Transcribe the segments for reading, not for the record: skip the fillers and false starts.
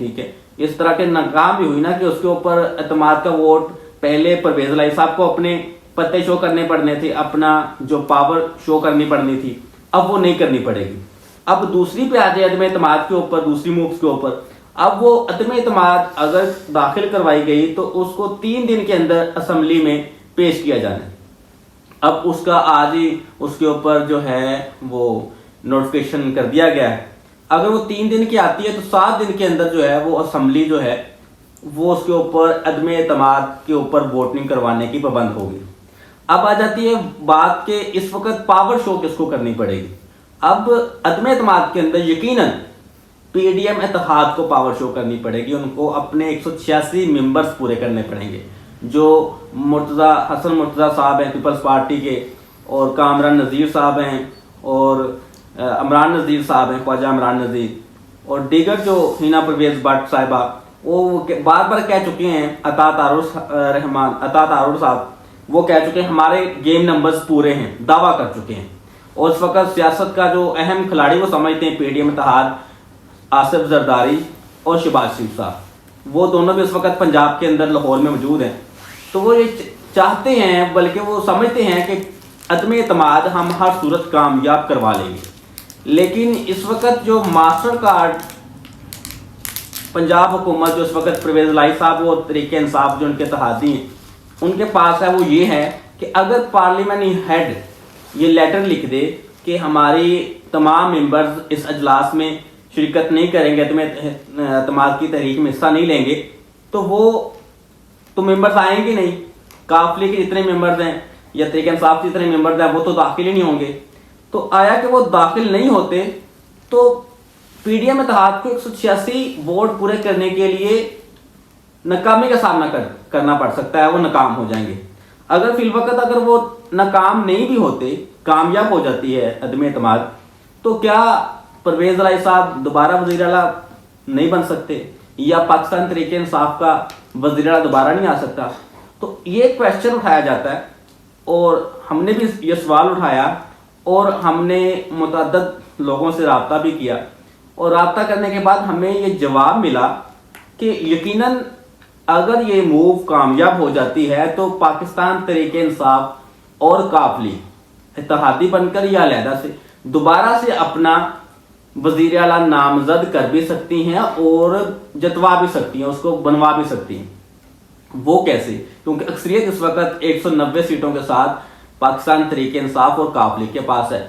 ٹھیک ہے، اس طرح کے ناکام بھی ہوئی نا کہ اس کے اوپر اعتماد کا ووٹ پہلے پرویز الہی صاحب کو اپنے پتے شو کرنے پڑنے تھے، اپنا جو پاور شو کرنی پڑنی تھی، اب وہ نہیں کرنی پڑے گی۔ اب دوسری پہ آ جائے عدم اعتماد کے اوپر، دوسری مووز کے اوپر، اب وہ عدم اعتماد اگر داخل کروائی گئی تو اس کو 3 دن کے اندر اسمبلی میں پیش کیا جانا ہے۔ اب اس کا آج ہی اس کے اوپر جو ہے وہ نوٹیفیکیشن کر دیا گیا ہے، اگر وہ 3 دن کی آتی ہے تو 7 دن کے اندر جو ہے وہ اسمبلی جو ہے وہ اس کے اوپر عدم اعتماد کے اوپر ووٹنگ کروانے کی پابند ہوگی۔ اب آ جاتی ہے بات کہ اس وقت پاور شو کس کو کرنی پڑے گی۔ اب عدم اعتماد کے اندر یقیناً پی ڈی ایم اتحاد کو پاور شو کرنی پڑے گی، ان کو اپنے 186 ممبرز پورے کرنے پڑیں گے، جو حسن مرتضیٰ صاحب ہیں پیپلز پارٹی کے، اور کامران نذیر صاحب ہیں، اور عمران نذیر صاحب ہیں، خواجہ عمران نذیر، اور دیگر جو ہینا پرویز بٹ صاحبہ، وہ بار بار کہہ چکے ہیں، عطا طاہر صاحب وہ کہہ چکے ہیں ہمارے گیم نمبرز پورے ہیں، دعویٰ کر چکے ہیں، اور اس وقت سیاست کا جو اہم کھلاڑی وہ سمجھتے ہیں پی ڈی ایم اتحاد، آصف زرداری اور شہباز شریف صاحب، وہ دونوں بھی اس وقت پنجاب کے اندر لاہور میں موجود ہیں۔ تو وہ یہ چاہتے ہیں، بلکہ وہ سمجھتے ہیں کہ عدم اعتماد ہم ہر صورت کامیاب کروا لیں گے، لیکن اس وقت جو ماسٹر کارڈ پنجاب حکومت جو اس وقت پرویز الہی صاحب وہ تحریک انصاف جو ان کے اتحادی ہیں ان کے پاس ہے، وہ یہ ہے کہ اگر پارلیمنٹ ہیڈ یہ لیٹر لکھ دے کہ ہماری تمام ممبرز اس اجلاس میں شرکت نہیں کریں گے، اعتماد کی تحریک میں حصہ نہیں لیں گے، تو وہ تو ممبرز آئیں گے نہیں، قافلے کے جتنے ممبرز ہیں یا تحریک انصاف کے جتنے ممبرز ہیں وہ تو داخل ہی نہیں ہوں گے۔ تو آیا کہ وہ داخل نہیں ہوتے تو پی ڈی ایم اتحاد کو 186 ووٹ پورے کرنے کے لیے ناکامی کا سامنا کرنا پڑ سکتا ہے، وہ ناکام ہو جائیں گے۔ اگر فی الوقت اگر وہ ناکام نہیں بھی ہوتے، کامیاب ہو جاتی ہے عدم اعتماد، تو کیا پرویز الہی صاحب دوبارہ وزیر اعلیٰ نہیں بن سکتے، یا پاکستان تحریک انصاف کا وزیر اعلیٰ دوبارہ نہیں آ سکتا؟ تو یہ کویشچن اٹھایا جاتا ہے، اور ہم نے بھی یہ سوال اٹھایا، اور ہم نے متعدد لوگوں سے رابطہ بھی کیا، اور رابطہ کرنے کے بعد ہمیں یہ جواب ملا کہ یقیناً اگر یہ موو کامیاب ہو جاتی ہے تو پاکستان تحریک انصاف اور قافلی اتحادی بن کر یا علیحدہ سے دوبارہ سے اپنا وزیر اعلیٰ نامزد کر بھی سکتی ہیں اور جتوا بھی سکتی ہیں، اس کو بنوا بھی سکتی ہیں۔ وہ کیسے؟ کیونکہ اکثریت اس وقت 190 سیٹوں کے ساتھ پاکستان تحریک انصاف اور قافلی کے پاس ہے،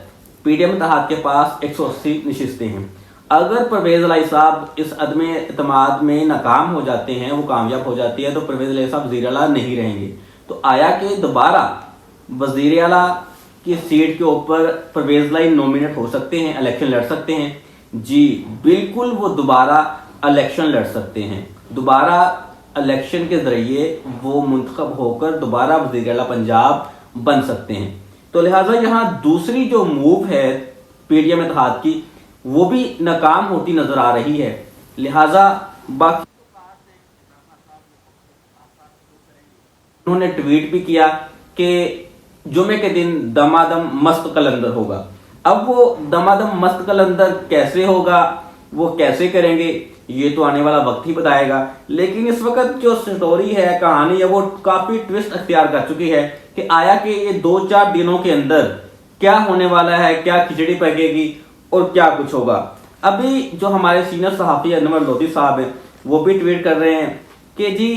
پی ڈی ایم اتحاد کے پاس 180 نشستیں ہیں۔ اگر پرویز الہی صاحب اس عدم اعتماد میں ناکام ہو جاتے ہیں، وہ کامیاب ہو جاتی ہے، تو پرویز الہی صاحب وزیر اعلیٰ نہیں رہیں گے۔ تو آیا کہ دوبارہ وزیر اعلیٰ کی سیٹ کے اوپر پرویز الہی نومینیٹ ہو سکتے ہیں، الیکشن لڑ سکتے ہیں؟ جی بالکل، وہ دوبارہ الیکشن لڑ سکتے ہیں، دوبارہ الیکشن کے ذریعے وہ منتخب ہو کر دوبارہ وزیر اعلیٰ پنجاب بن سکتے ہیں۔ تو لہٰذا یہاں دوسری جو موو ہے پی ڈی ایم اتحاد کی وہ بھی ناکام ہوتی نظر آ رہی ہے، لہٰذا باقی انہوں نے ٹویٹ بھی کیا کہ جمعے کے دن دمادم مست کلندر ہوگا۔ اب وہ دمادم مست کلندر کیسے ہوگا، وہ کیسے کریں گے، یہ تو آنے والا وقت ہی بتائے گا، لیکن اس وقت جو سٹوری ہے، کہانی ہے، وہ کافی ٹوسٹ اختیار کر چکی ہے کہ آیا کہ یہ 2-4 دنوں کے اندر کیا ہونے والا ہے، کیا کھچڑی پکے گی اور کیا کچھ ہوگا۔ ابھی جو ہمارے سینئر صحافی انور لودھی صاحب ہیں وہ بھی ٹویٹ کر رہے ہیں کہ جی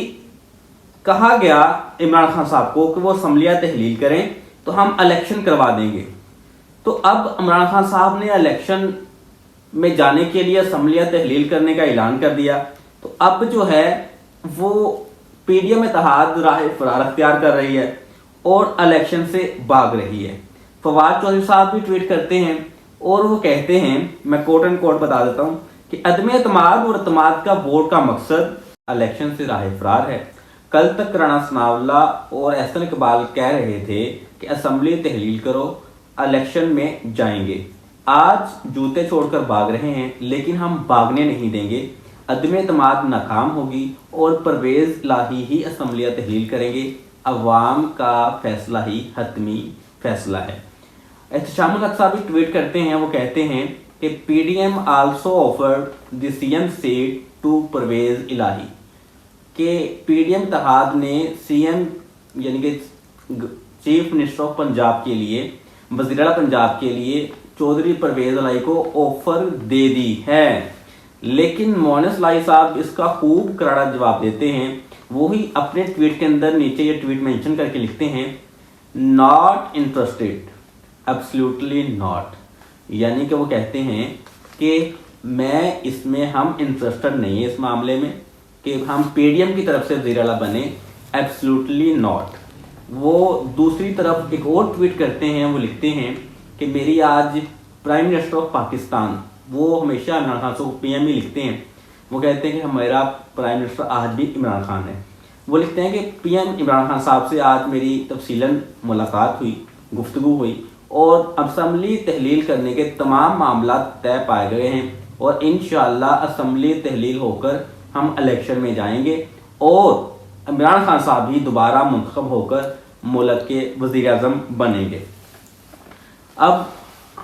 کہا گیا عمران خان صاحب کو کہ وہ اسمبلیاں تحلیل کریں تو ہم الیکشن کروا دیں گے۔ تو اب عمران خان صاحب نے الیکشن میں جانے کے لیے اسمبلیاں تحلیل کرنے کا اعلان کر دیا، تو اب جو ہے وہ پی ڈی ایم اتحاد راہ فرار اختیار کر رہی ہے اور الیکشن سے بھاگ رہی ہے۔ فواد چودھری صاحب بھی ٹویٹ کرتے ہیں اور وہ کہتے ہیں، میں کوٹ اینڈ کوٹ بتا دیتا ہوں کہ عدم اعتماد اور اعتماد کا ووٹ کا مقصد الیکشن سے راہ فرار ہے۔ کل تک رانا ثناء اللہ اور احسن اقبال کہہ رہے تھے کہ اسمبلی تحلیل کرو، الیکشن میں جائیں گے۔ آج جوتے چھوڑ کر بھاگ رہے ہیں، لیکن ہم بھاگنے نہیں دیں گے۔ عدم اعتماد ناکام ہوگی اور پرویز الہی ہی اسمبلیاں تحلیل کریں گے۔ عوام کا فیصلہ ہی حتمی فیصلہ ہے۔ احتشام الحق صاحب بھی ٹویٹ کرتے ہیں، وہ کہتے ہیں کہ کہ PDM also offered the CM seat to Pervaiz Elahi, کہ PDM اتحاد نے CM یعنی کہ چیف منسٹر آف پنجاب کے لیے، وزیر اعلیٰ پنجاب کے لیے چودھری پرویز الہی کو آفر دے دی ہے۔ لیکن مونس الہی صاحب اس کا خوب کراڑا جواب دیتے ہیں، وہی اپنے ٹویٹ کے اندر نیچے یہ ٹویٹ مینشن کر کے لکھتے ہیں ناٹ انٹرسٹڈ، ایبسلیوٹلی ناٹ، یعنی کہ وہ کہتے ہیں کہ میں اس میں ہم انٹرسٹڈ نہیں ہیں اس معاملے میں کہ ہم PDM کی طرف سے وزیر اعلیٰ بنے، ایبسلیوٹلی ناٹ۔ وہ دوسری طرف ایک اور ٹویٹ کرتے ہیں، وہ لکھتے ہیں کہ میری آج پرائم منسٹر آف پاکستان، وہ ہمیشہ عمران خان کو PM ہی لکھتے ہیں، وہ کہتے ہیں کہ ہمارا پرائم منسٹر آج بھی عمران خان ہے۔ وہ لکھتے ہیں کہ PM عمران خان صاحب سے آج میری تفصیلاً ملاقات ہوئی، گفتگو ہوئی، اور اسمبلی تحلیل کرنے کے تمام معاملات طے پائے گئے ہیں، اور انشاءاللہ اسمبلی تحلیل ہو کر ہم الیکشن میں جائیں گے اور عمران خان صاحب ہی دوبارہ منتخب ہو کر ملک کے وزیر اعظم بنیں گے۔ اب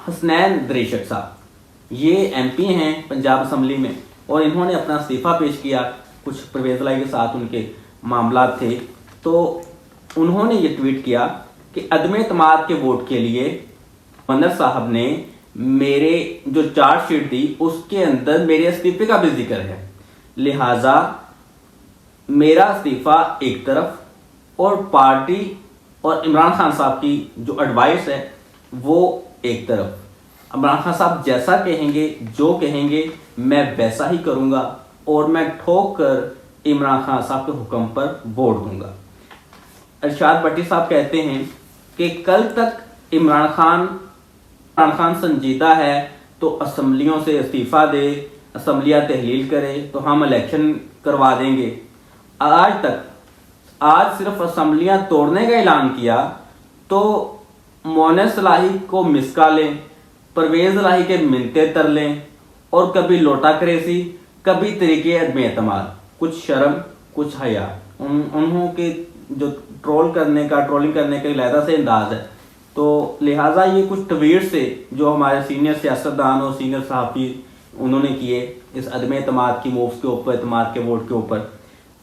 حسنین دریشک صاحب یہ MP ہیں پنجاب اسمبلی میں، اور انہوں نے اپنا استعفیٰ پیش کیا، کچھ پرویز الہی کے ساتھ ان کے معاملات تھے، تو انہوں نے یہ ٹویٹ کیا کہ عدم اعتماد کے ووٹ کے لیے منت صاحب نے میرے جو چارج شیٹ تھی اس کے اندر میرے استعفے کا بھی ذکر ہے، لہٰذا میرا استعفیٰ ایک طرف اور پارٹی اور عمران خان صاحب کی جو ایڈوائس ہے وہ ایک طرف، عمران خان صاحب جیسا کہیں گے، جو کہیں گے میں ویسا ہی کروں گا، اور میں ٹھوک کر عمران خان صاحب کے حکم پر ووٹ دوں گا۔ ارشاد بٹی صاحب کہتے ہیں کہ کل تک عمران خان سنجیدہ ہے تو اسمبلیوں سے استعفیٰ دے، اسمبلیاں تحلیل کرے تو ہم الیکشن کروا دیں گے۔ آج صرف اسمبلیاں توڑنے کا اعلان کیا تو مونس الہی کو مسکا لیں، پرویز الہی کے منتے تر لیں، اور کبھی لوٹا کریسی، کبھی طریقے عدم اعتماد، کچھ شرم کچھ حیا، انہوں کے جو ٹرولنگ کرنے کا علیحدہ سے انداز ہے۔ تو لہٰذا یہ کچھ ٹویٹ سے جو ہمارے سینئر سیاستدان اور سینئر صحافی انہوں نے کیے اس عدم اعتماد کی مووز کے اوپر، اعتماد کے ووٹ کے اوپر،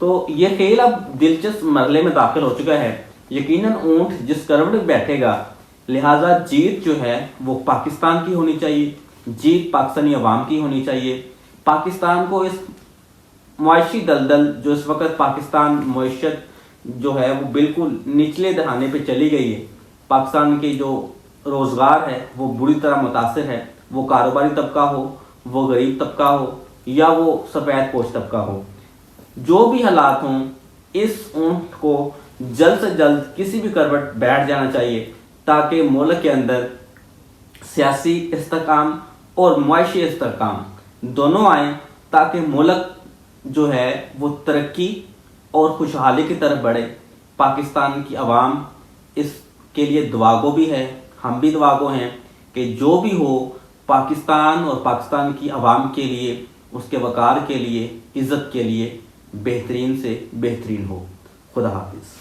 تو یہ کھیل اب دلچسپ مرحلے میں داخل ہو چکا ہے۔ یقیناً اونٹ جس کروٹ میں بیٹھے گا، لہٰذا جیت جو ہے وہ پاکستان کی ہونی چاہیے، جیت پاکستانی عوام کی ہونی چاہیے۔ پاکستان کو اس معاشی دلدل جو اس وقت پاکستان معیشت جو ہے وہ بالکل نچلے دہانے پہ چلی گئی ہے، پاکستان کی جو روزگار ہے وہ بری طرح متاثر ہے، وہ کاروباری طبقہ ہو، وہ غریب طبقہ ہو، یا وہ سفید پوش طبقہ ہو، جو بھی حالات ہوں، اس اونٹ کو جلد سے جلد کسی بھی کروٹ بیٹھ جانا چاہیے تاکہ ملک کے اندر سیاسی استحکام اور معاشی استحکام دونوں آئیں، تاکہ ملک جو ہے وہ ترقی اور خوشحالی کی طرف بڑھے۔ پاکستان کی عوام اس کے لیے دعاگو بھی ہے، ہم بھی دعاگو ہیں کہ جو بھی ہو پاکستان اور پاکستان کی عوام کے لیے، اس کے وقار کے لیے، عزت کے لیے بہترین سے بہترین ہو۔ خدا حافظ۔